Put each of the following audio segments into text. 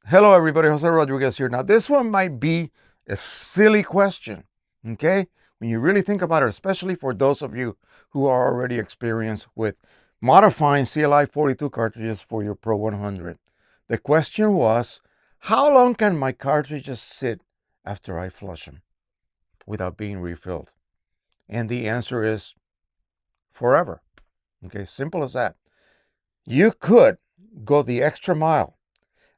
Hello, everybody. Jose Rodriguez here. Now, this one might be a silly question, okay? When you really think about it, especially for those of you who are already experienced with modifying CLI 42 cartridges for your Pro 100. The question was, how long can my cartridges sit after I flush them without being refilled? And the answer is forever. Okay, simple as that. You could go the extra mile,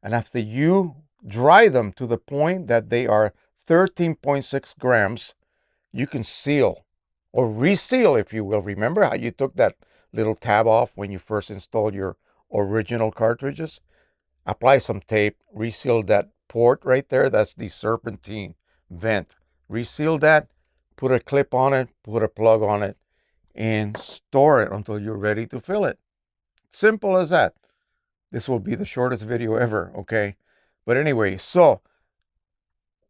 and after you dry them to the point that they are 13.6 grams, you can seal or reseal, if you will. Remember how you took that little tab off when you first installed your original cartridges? Apply some tape, reseal that port right there. That's the serpentine vent. Reseal that, put a clip on it, put a plug on it, and store it until you're ready to fill it. Simple as that. This will be the shortest video ever, okay? But anyway, so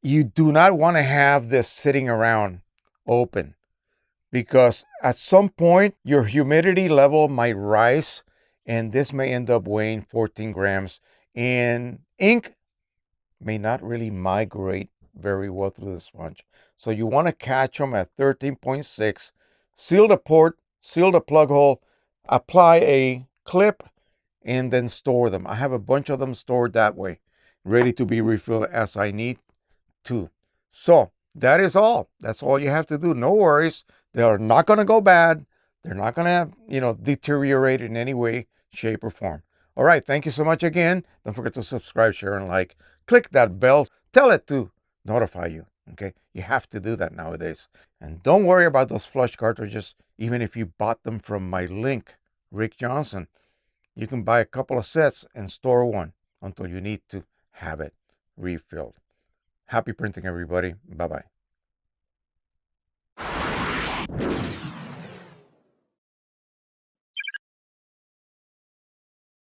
you do not want to have this sitting around open, because at some point your humidity level might rise and this may end up weighing 14 grams, and ink may not really migrate very well through the sponge. So you want to catch them at 13.6, seal the port, seal the plug hole, apply a clip, and then store them. I have a bunch of them stored that way, ready to be refilled as I need to. So that is all. That's all you have to do. No worries. They are not going to go bad. They're not going to, deteriorate in any way, shape, or form. All right. Thank you so much again. Don't forget to subscribe, share, and like. Click that bell. Tell it to notify you. Okay. You have to do that nowadays. And don't worry about those flush cartridges, even if you bought them from my link, Rick Johnson. You can buy a couple of sets and store one until you need to have it refilled. Happy printing, everybody. Bye-bye.